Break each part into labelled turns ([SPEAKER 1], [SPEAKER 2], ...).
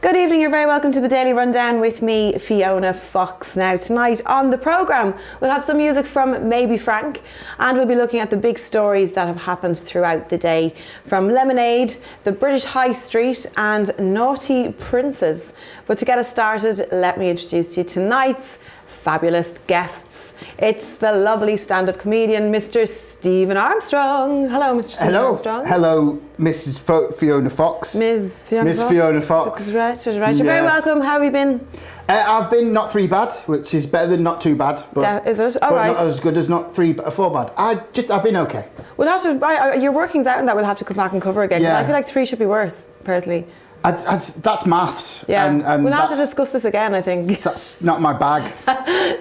[SPEAKER 1] Good evening, you're very welcome to the Daily Rundown with me, Fiona Fox. Now tonight on the programme we'll have some music from Maybe Frank, and we'll be looking at the big stories that have happened throughout the day, from Lemonade, the British High Street and Naughty Princes. But to get us started, let me introduce you to tonight's fabulous guests. It's the lovely stand-up comedian, Mr. Stephen Armstrong. Hello, Mr. Stephen Armstrong.
[SPEAKER 2] Hello, Mrs. Fiona Fox.
[SPEAKER 1] Ms. Fiona Fox.
[SPEAKER 2] Fiona Fox.
[SPEAKER 1] That's right. You're very welcome. How have you been?
[SPEAKER 2] I've been not three bad, which is better than not too bad. But,
[SPEAKER 1] is it? All
[SPEAKER 2] but
[SPEAKER 1] right.
[SPEAKER 2] not as good as not four bad. I've been okay.
[SPEAKER 1] We'll have to. Your workings out, and that we'll have to come back and cover again.
[SPEAKER 2] Yeah.
[SPEAKER 1] I feel like three should be worse, personally.
[SPEAKER 2] That's maths.
[SPEAKER 1] Yeah,
[SPEAKER 2] and
[SPEAKER 1] we'll have to discuss this again, I think.
[SPEAKER 2] That's not my bag.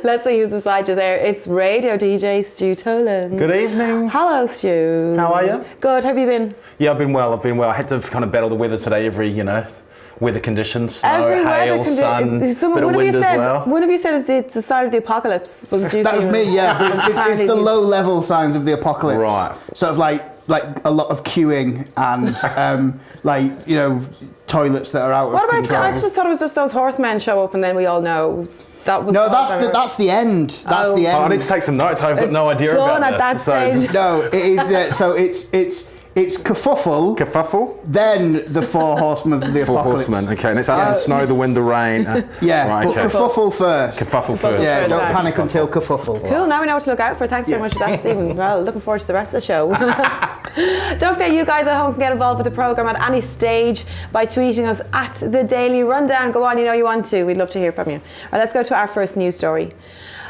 [SPEAKER 1] Let's see who's beside you there. It's radio DJ Stu Tolan.
[SPEAKER 3] Good evening.
[SPEAKER 1] Hello, Stu.
[SPEAKER 3] How are you?
[SPEAKER 1] Good. How have you been?
[SPEAKER 3] Yeah, I've been well. I had to kind of battle the weather today. Weather conditions, snow, hail, sun, bit of wind as well.
[SPEAKER 1] One of you said it's the sign of the apocalypse.
[SPEAKER 2] That was me, yeah. But it's the low-level signs of the apocalypse.
[SPEAKER 3] Right.
[SPEAKER 2] Sort of like a lot of queuing and toilets that are out of control.
[SPEAKER 1] I just thought it was just those horsemen show up and then we all know that was...
[SPEAKER 2] No, that's the end. That's the end.
[SPEAKER 3] Oh, I need to take some notes. I've got no idea about
[SPEAKER 1] this. At that stage.
[SPEAKER 2] No, it is. So it's kerfuffle.
[SPEAKER 3] Kerfuffle?
[SPEAKER 2] Then the four horsemen of the
[SPEAKER 3] four
[SPEAKER 2] apocalypse.
[SPEAKER 3] horsemen, okay. And it's after the snow, the wind, the rain.
[SPEAKER 2] Yeah,
[SPEAKER 3] right,
[SPEAKER 2] but
[SPEAKER 3] okay.
[SPEAKER 2] kerfuffle first.
[SPEAKER 3] Kerfuffle first.
[SPEAKER 2] Yeah, don't panic until kerfuffle.
[SPEAKER 1] Cool, now we know what to look out for. Thanks very much for that, Stephen. Well, looking forward to the rest of the show. Don't forget, you guys at home can get involved with the programme at any stage by tweeting us at The Daily Rundown. Go on, you know you want to. We'd love to hear from you. All right, let's go to our first news story.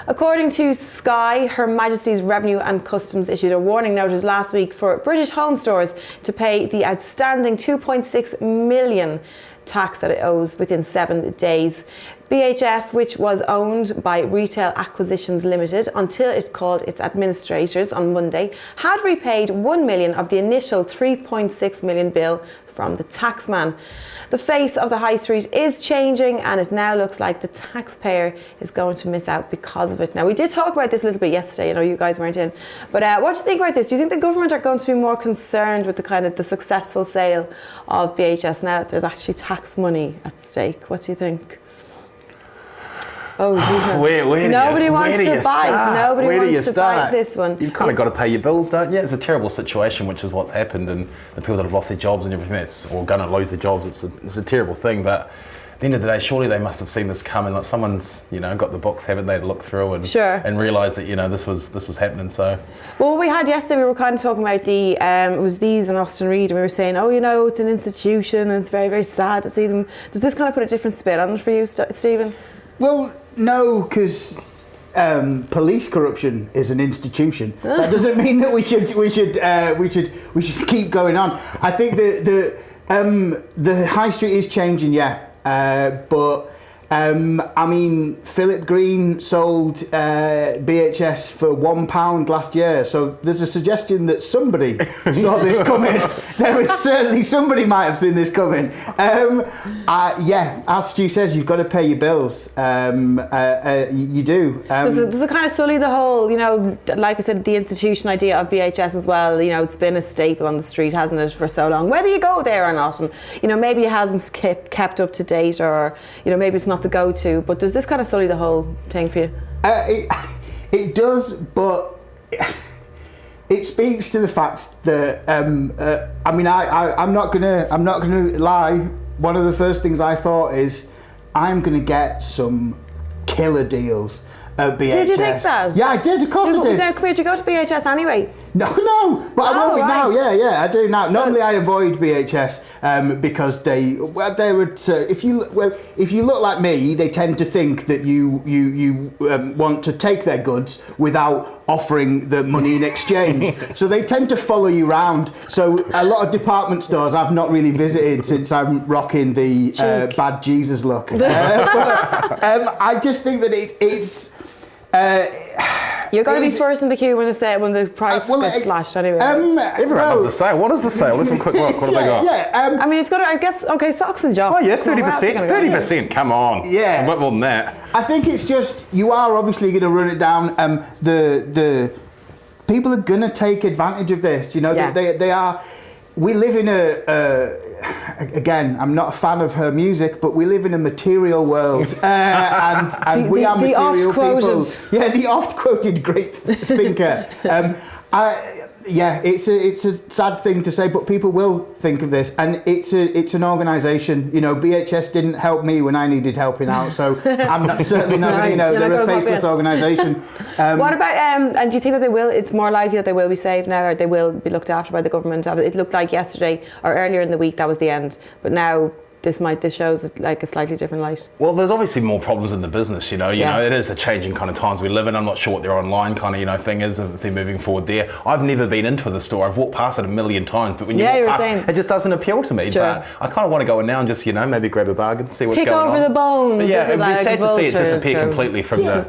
[SPEAKER 1] According to Sky, Her Majesty's Revenue and Customs issued a warning notice last week for British home stores to pay the outstanding 2.6 million tax that it owes within 7 days. BHS, which was owned by Retail Acquisitions Limited until it called its administrators on Monday, had repaid 1 million of the initial 3.6 million bill from the taxman. The face of the high street is changing, and it now looks like the taxpayer is going to miss out because of it. Now, we did talk about this a little bit yesterday. I know you guys weren't in, but what do you think about this? Do you think the government are going to be more concerned with the successful sale of BHS now that there's actually tax money at stake? What do you think? Oh, nobody wants to buy this one.
[SPEAKER 3] You've kind of got to pay your bills, don't you? It's a terrible situation, which is what's happened, and the people that have lost their jobs and everything, or going to lose their jobs, it's a terrible thing. But at the end of the day, surely they must have seen this coming. Like someone's, got the books, haven't they, to look through and realised that this was happening. So,
[SPEAKER 1] well, what we had yesterday, we were kind of talking about it was these and Austin Reed, and we were saying, it's an institution, and it's very, very sad to see them. Does this kind of put a different spin on it for you, Stephen?
[SPEAKER 2] Well, no, because police corruption is an institution. That doesn't mean that we should keep going on. I think the high street is changing, but Philip Green sold BHS for £1 last year, so there's a suggestion that somebody saw this coming. Somebody might have seen this coming. As Stu says, you've got to pay your bills. You do.
[SPEAKER 1] Does it kind of sully the whole, like I said, the institution idea of BHS as well? It's been a staple on the street, hasn't it, for so long? Whether you go there or not, and maybe it hasn't kept up to date, or maybe it's not the go-to, but does this kind of sully the whole thing for you?
[SPEAKER 2] It does, but it speaks to the fact that I'm not gonna lie. One of the first things I thought is I'm gonna get some killer deals at BHS. Did
[SPEAKER 1] you think that?
[SPEAKER 2] Yeah, I did. Of course I did.
[SPEAKER 1] Now, did you go to BHS anyway?
[SPEAKER 2] No, but I won't be now. Yeah, I do now. So, normally I avoid BHS because they would. If you look like me, they tend to think that you want to take their goods without offering the money in exchange. So they tend to follow you around. So a lot of department stores I've not really visited since I'm rocking the bad Jesus look. I just think that it's.
[SPEAKER 1] You're going to be first in the queue when the price gets slashed anyway.
[SPEAKER 3] Everyone loves the sale. What is the sale? Let's have a quick look. What have they got?
[SPEAKER 1] It's got to, I guess, socks and jocks.
[SPEAKER 3] Oh yeah, 30%. 30%, come on.
[SPEAKER 2] Yeah.
[SPEAKER 3] A bit more than that.
[SPEAKER 2] I think it's just, you are obviously going to run it down. The people are going to take advantage of this. They are. We live in again, I'm not a fan of her music, but we live in a material world, and we are material people. Yeah, the oft-quoted great thinker. It's a sad thing to say, but people will think of this, and it's an organisation. You know, BHS didn't help me when I needed helping out, so I'm certainly not. They're a faceless organisation.
[SPEAKER 1] What about? And do you think that they will? It's more likely that they will be saved now, or they will be looked after by the government. It looked like yesterday or earlier in the week that was the end, but now. This shows like a slightly different light.
[SPEAKER 3] Well, there's obviously more problems in the business, you know, it is the changing kind of times we live in. I'm not sure what their online kind of, thing is, if they're moving forward there. I've never been into the store. I've walked past it a million times, but when you walk past it just doesn't appeal to me. Sure. But I kind of want to go in now and just, maybe grab a bargain, see what's going on.
[SPEAKER 1] Pick over the bones.
[SPEAKER 3] But yeah, it'd be sad to see it disappear completely from the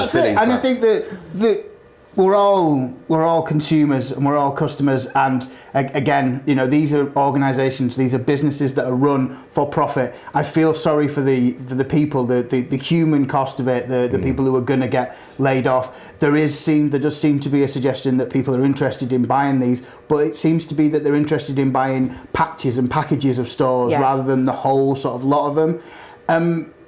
[SPEAKER 3] cities.
[SPEAKER 2] And I think that we're all consumers and we're all customers, and again, these are organisations, these are businesses that are run for profit. I feel sorry for the people, the human cost of it, the people who are going to get laid off. There does seem to be a suggestion that people are interested in buying these, but it seems to be that they're interested in buying patches and packages of stores rather than the whole sort of lot of them.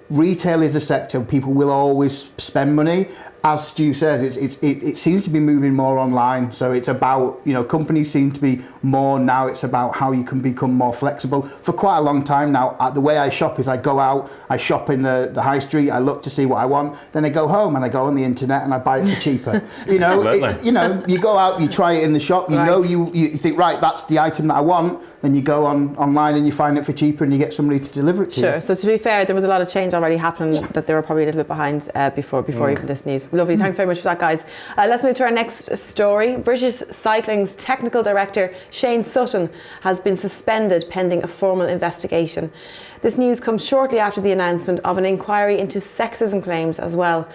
[SPEAKER 2] Retail is a sector people will always spend money. As Stu says, it seems to be moving more online. So it's about, companies seem to be more now. It's about how you can become more flexible. For quite a long time now, the way I shop is I go out, I shop in the high street, I look to see what I want, then I go home and I go on the internet and I buy it for cheaper. You go out, you try it in the shop, you think, right, that's the item that I want, then you go online and you find it for cheaper and you get somebody to deliver it to you.
[SPEAKER 1] Sure. So to be fair, there was a lot of change already happening that they were probably a little bit behind before even this news. Lovely. Thanks very much for that, guys. Let's move to our next story. British Cycling's technical director Shane Sutton has been suspended pending a formal investigation. This news comes shortly after the announcement of an inquiry into sexism claims as well.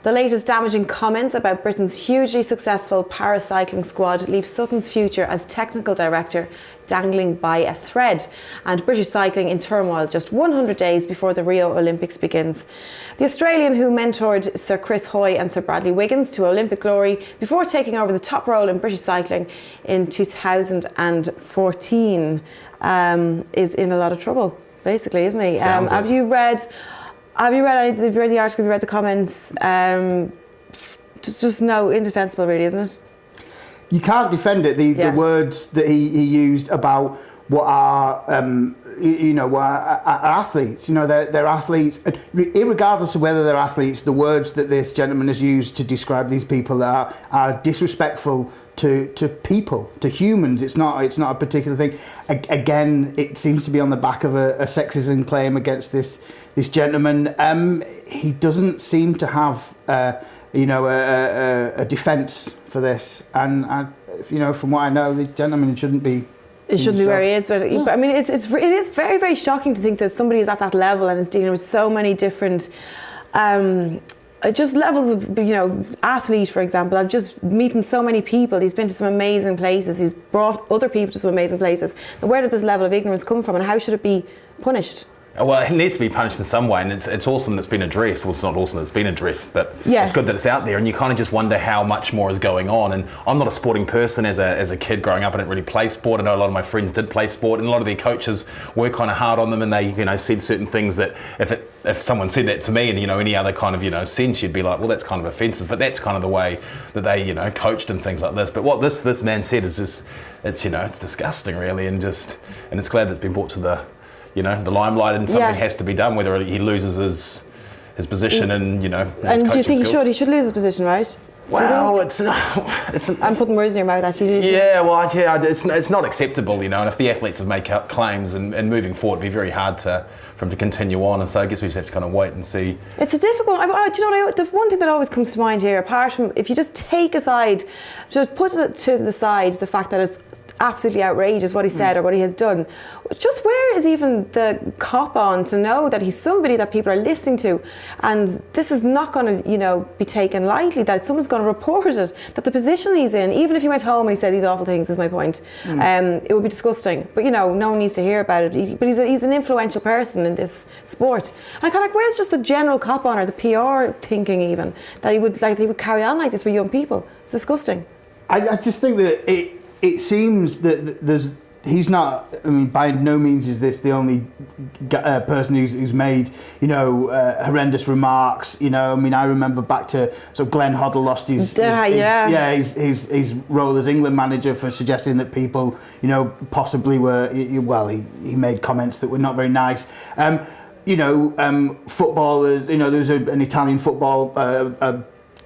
[SPEAKER 1] The latest damaging comments about Britain's hugely successful paracycling squad leave Sutton's future as technical director dangling by a thread, and British cycling in turmoil just 100 days before the Rio Olympics begins. The Australian, who mentored Sir Chris Hoy and Sir Bradley Wiggins to Olympic glory before taking over the top role in British cycling in 2014, is in a lot of trouble, basically, isn't he? Have you read anything? Have you read the article? Have you read the comments? Just no, indefensible, really, isn't it?
[SPEAKER 2] You can't defend it. The words that he used about what are athletes. They're athletes. Irregardless of whether they're athletes, the words that this gentleman has used to describe these people are disrespectful to people, to humans. It's not a particular thing. Again, it seems to be on the back of a sexism claim against this gentleman. He doesn't seem to have a defence for this, and from what I know, the gentleman shouldn't be. It shouldn't be
[SPEAKER 1] where he is. But I mean, it is very, very shocking to think that somebody is at that level and is dealing with so many different. Just levels of, athlete, for example. I've just meeting so many people. He's been to some amazing places. He's brought other people to some amazing places. And where does this level of ignorance come from, and how should it be punished?
[SPEAKER 3] Well, it needs to be punished in some way, and it's awesome that it's been addressed. Well, it's not awesome that it's been addressed, but it's good that it's out there, and you kind of just wonder how much more is going on. And I'm not a sporting person. As a kid growing up, I didn't really play sport. I know a lot of my friends did play sport, and a lot of their coaches work kind of hard on them, and they said certain things that if someone said that to me, and any other kind of sense, you'd be like, well, that's kind of offensive. But that's kind of the way that they coached and things like this. But what this man said is just it's disgusting, really, and it's glad that it's been brought to the limelight, and something has to be done, whether he loses his position and
[SPEAKER 1] And do you think he should lose his position, right?
[SPEAKER 3] Well, it's
[SPEAKER 1] I'm putting words in your mouth, actually.
[SPEAKER 3] It's not acceptable, and if the athletes have made up claims and moving forward, it'd be very hard for him to continue on, and so I guess we just have to kind of wait and see.
[SPEAKER 1] It's a difficult. The one thing that always comes to mind here, apart from if you just take aside, just put it to the side, the fact that it's absolutely outrageous what he said or what he has done. Just where is even the cop on to know that he's somebody that people are listening to, and this is not going to be taken lightly, that someone's going to report it, that the position he's in, even if he went home and he said these awful things, is my point, it would be disgusting, but no one needs to hear about it. But he's an influential person in this sport, and I kind of where's just the general cop on, or the PR thinking even that he would carry on like this with young people? It's disgusting.
[SPEAKER 2] I just think that it seems that he's not. I mean, by no means is this the only person who's made horrendous remarks. I mean, I remember back to Glenn Hoddle lost his role as England manager for suggesting that people possibly were he made comments that were not very nice. Footballers. There was an Italian football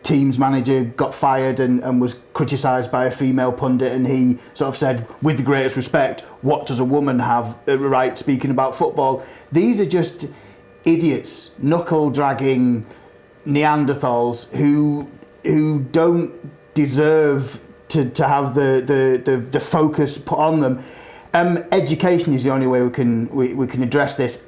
[SPEAKER 2] team's manager got fired and was criticised by a female pundit, and he sort of said, with the greatest respect, what does a woman have a right speaking about football? These are just idiots, knuckle-dragging Neanderthals who don't deserve to have the focus put on them. Education is the only way we can address this.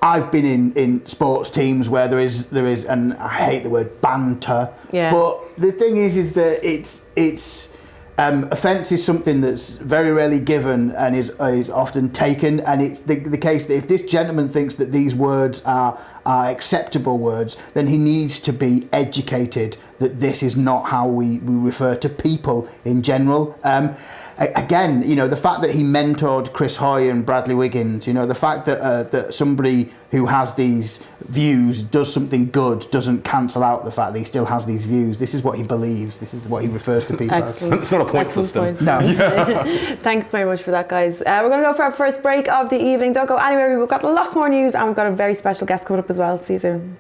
[SPEAKER 2] I've been in sports teams where there is, and I hate the word banter. Yeah. But the thing is that it's offence is something that's very rarely given and is often taken. And it's the case that if this gentleman thinks that these words are acceptable words, then he needs to be educated that this is not how we refer to people in general. Again, the fact that he mentored Chris Hoy and Bradley Wiggins, the fact that somebody who has these views does something good doesn't cancel out the fact that he still has these views. This is what he believes. This is what he refers to people as.
[SPEAKER 3] It's not a point system.
[SPEAKER 1] No. Thanks very much for that, guys. We're going to go for our first break of the evening. Don't go anywhere. We've got lots more news and we've got a very special guest coming up as well. See you soon.